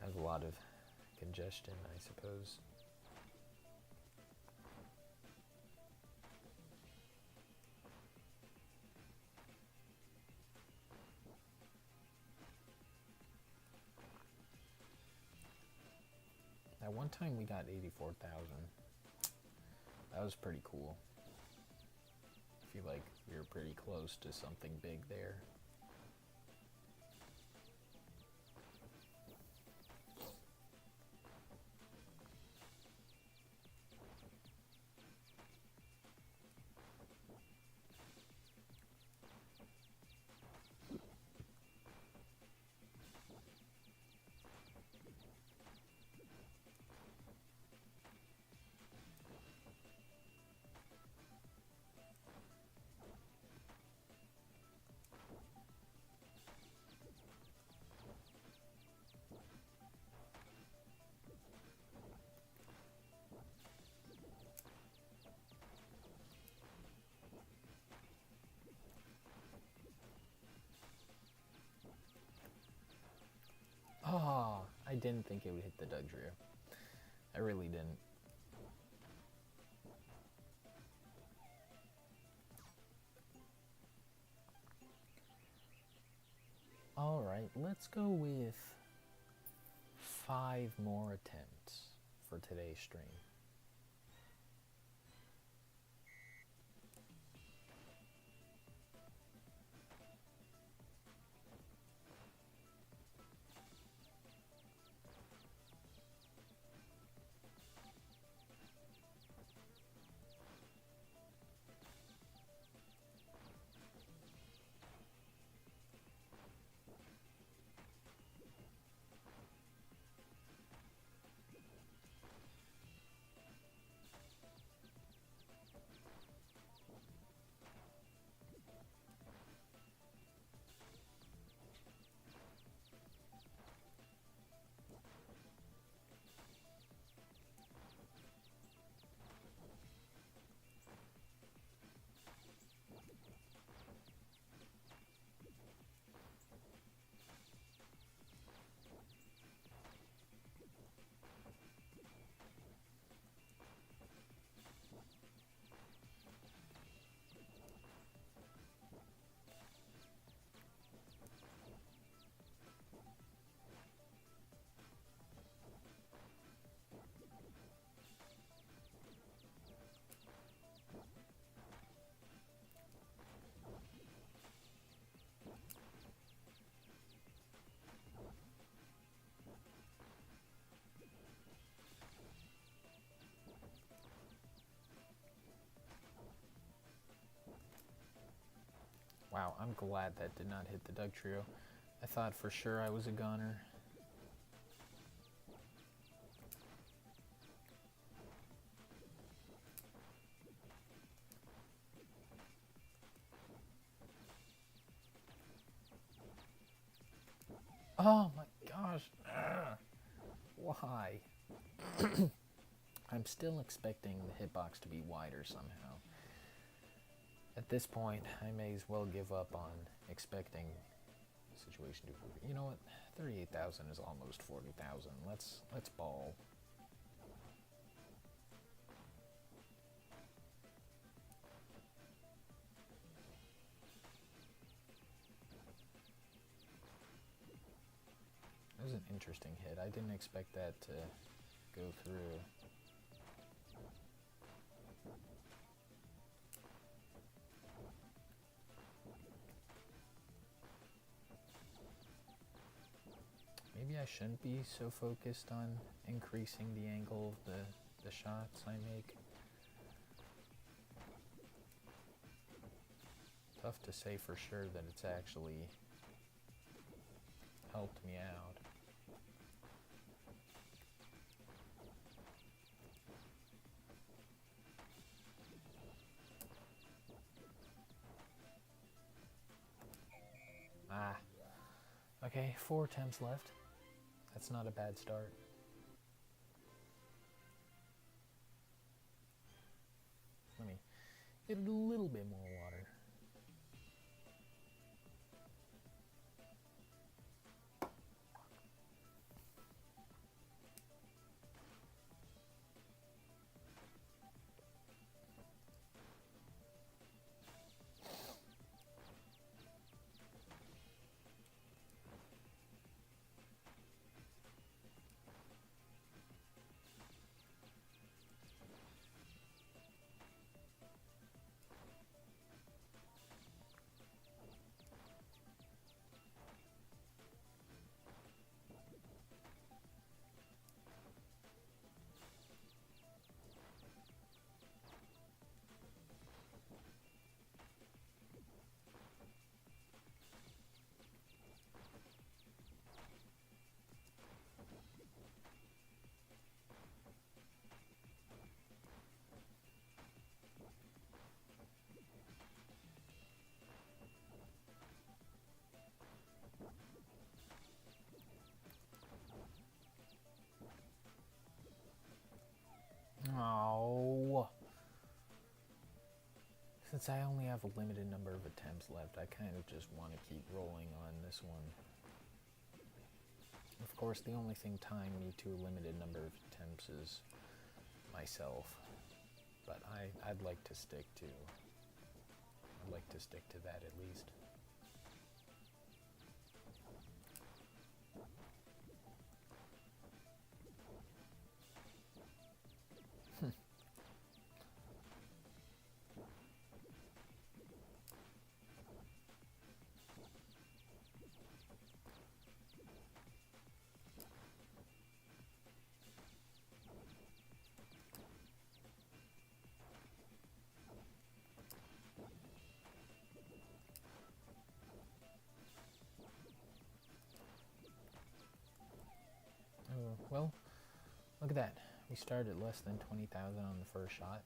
That was a lot of congestion, I suppose. At one time we got 84,000. That was pretty cool. I feel like we were pretty close to something big there. Oh, I didn't think it would hit the Dugtrio. I really didn't. Alright, let's go with 5 more attempts for today's stream. Wow, I'm glad that did not hit the Dugtrio. I thought for sure I was a goner. Oh my gosh. Why? I'm still expecting the hitbox to be wider somehow. At this point, I may as well give up on expecting the situation to improve. You know what? 38,000 is almost 40,000. Let's ball. That was an interesting hit. I didn't expect that to go through. Maybe I shouldn't be so focused on increasing the angle of the shots I make. Tough to say for sure that it's actually helped me out. Okay, 4 attempts left. That's not a bad start. Let me get a little bit more water. Oh. Since I only have a limited number of attempts left, I kind of just want to keep rolling on this one. Of course, the only thing tying me to a limited number of attempts is myself. But I'd like to stick to that at least. Well, look at that. We started less than 20,000 on the first shot.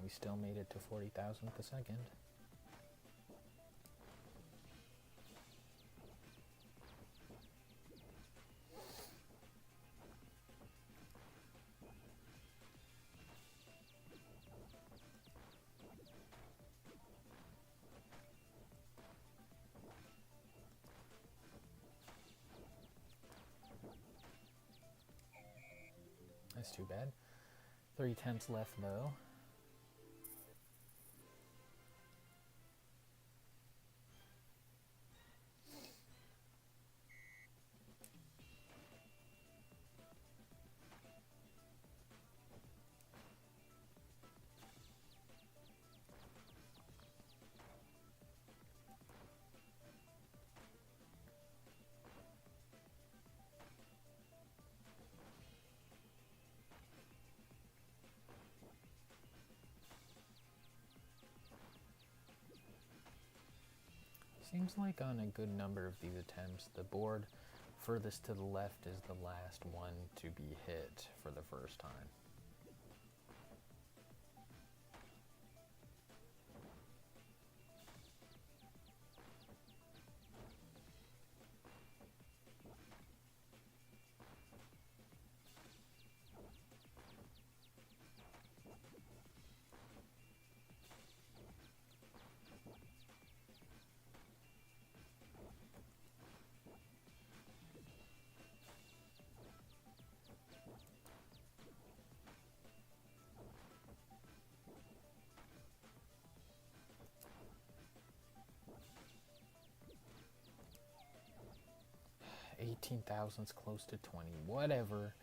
We still made it to 40,000 the second. That's too bad. 3 attempts left though. Seems like on a good number of these attempts, the board furthest to the left is the last one to be hit for the first time. $18,000's close to 20. Whatever.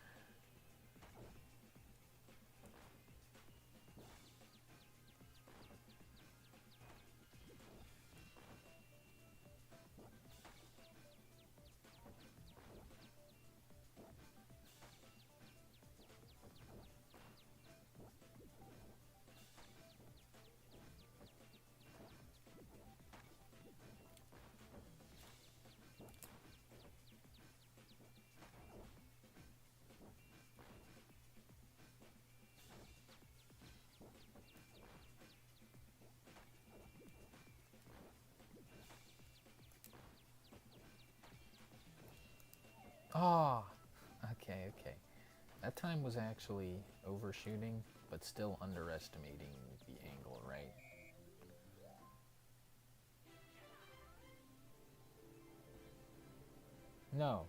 Ah, okay. That time was actually overshooting, but still underestimating the angle, right? No,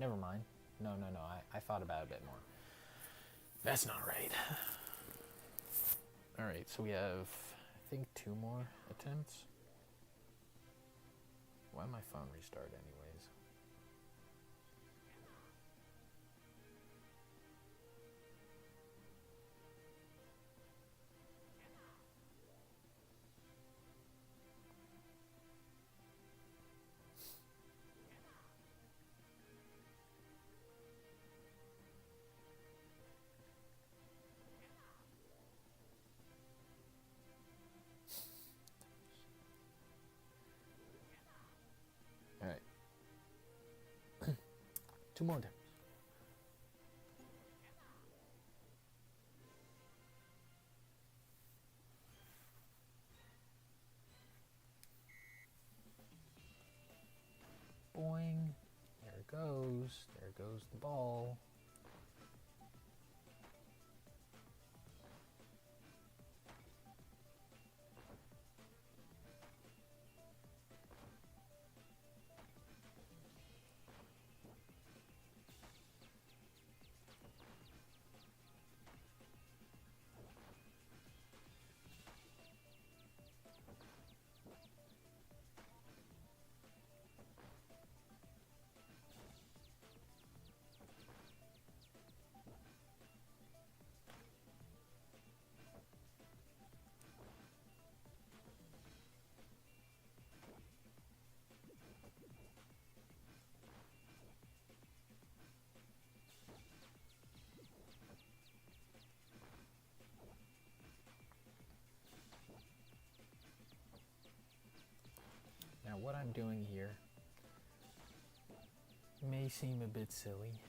never mind. No, I thought about it a bit more. That's not right. Alright, so we have, I think, 2 more attempts. Why my phone restart anyways? Alright. 2 more attempts. Boing. There it goes. There goes the ball. what I'm doing here may seem a bit silly.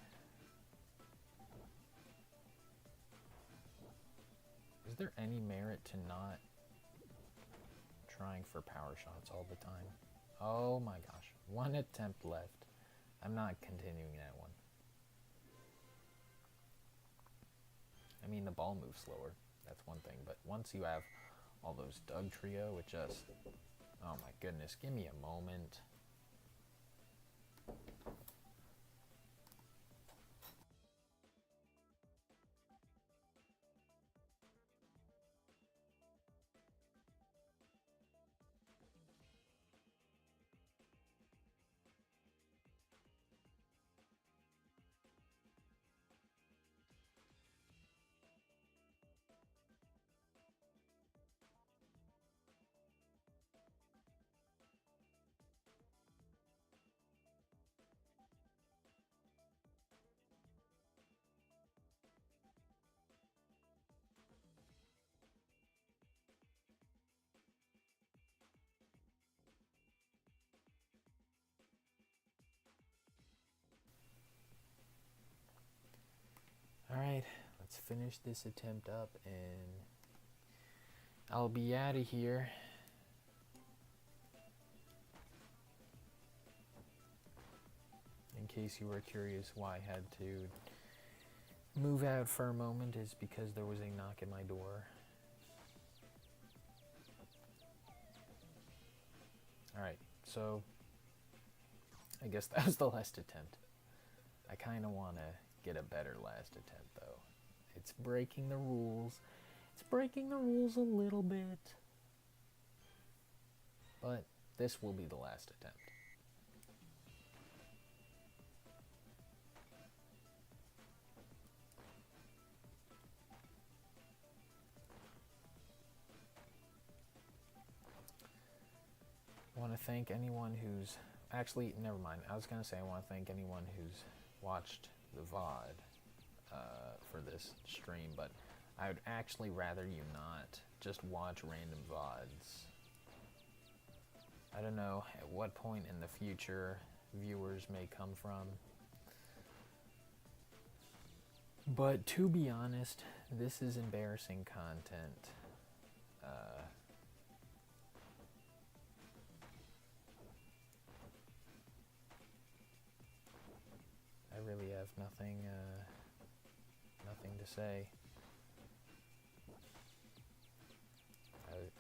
Is there any merit to not trying for power shots all the time? Oh my gosh, one attempt left. I'm not continuing that one. I mean, the ball moves slower, that's one thing, but once you have all those Doug trio, it just, oh my goodness, give me a moment. Alright, let's finish this attempt up and I'll be out of here. In case you were curious why I had to move out for a moment, is because there was a knock at my door. Alright, so I guess that was the last attempt. I kind of want to get a better last attempt though. It's breaking the rules. It's breaking the rules a little bit. But this will be the last attempt. I want to thank anyone who's... Actually, never mind. I was going to say I want to thank anyone who's watched the VOD for this stream, but I would actually rather you not just watch random VODs. I don't know at what point in the future viewers may come from, but to be honest, this is embarrassing content. I really have nothing to say.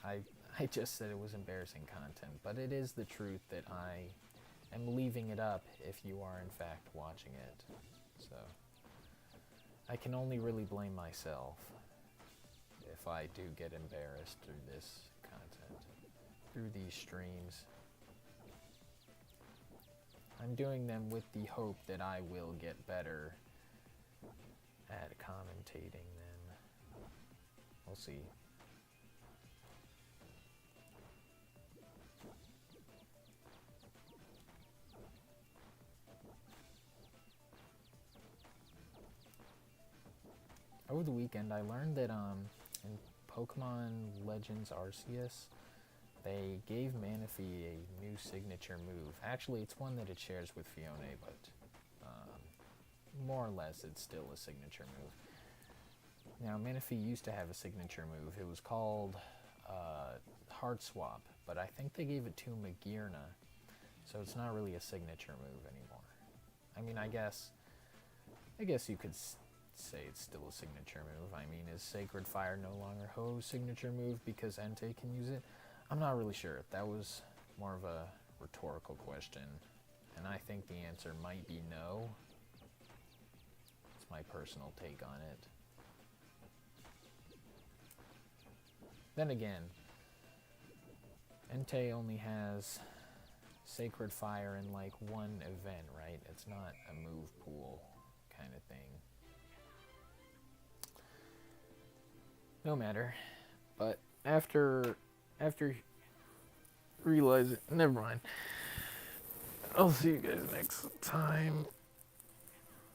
I just said it was embarrassing content, but it is the truth that I am leaving it up if you are in fact watching it. So I can only really blame myself if I do get embarrassed through this content, through these streams. I'm doing them with the hope that I will get better at commentating them. We'll see. Over the weekend, I learned that in Pokemon Legends Arceus, they gave Manaphy a new signature move. Actually, it's one that it shares with Fiona, but more or less it's still a signature move. Now, Manaphy used to have a signature move. It was called Heart Swap, but I think they gave it to Magearna, so it's not really a signature move anymore. I mean, I guess you could say it's still a signature move. I mean, is Sacred Fire no longer Ho's signature move because Entei can use it? I'm not really sure. That was more of a rhetorical question, and I think the answer might be no. It's my personal take on it. Then again, Entei only has Sacred Fire in like one event, right? It's not a move pool kind of thing. No matter. But after realizing, never mind. I'll see you guys next time.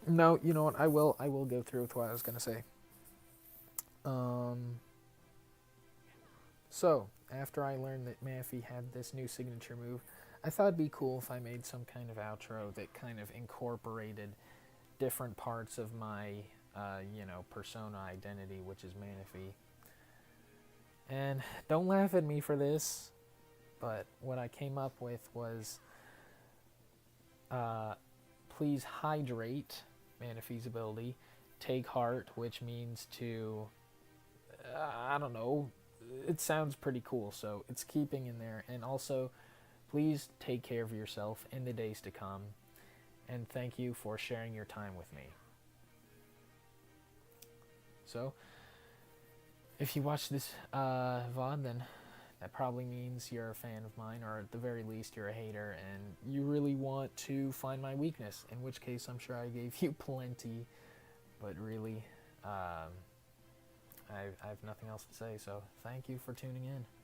No, you know what? I will go through with what I was gonna say. So after I learned that Manaphy had this new signature move, I thought it'd be cool if I made some kind of outro that kind of incorporated different parts of my, persona identity, which is Manaphy. And don't laugh at me for this, but what I came up with was, please hydrate, Manaphy's ability, take heart, which means to, I don't know, it sounds pretty cool, so it's keeping in there. And also, please take care of yourself in the days to come, and thank you for sharing your time with me. So, if you watch this VOD, then that probably means you're a fan of mine, or at the very least you're a hater, and you really want to find my weakness, in which case I'm sure I gave you plenty, but really, I have nothing else to say, so thank you for tuning in.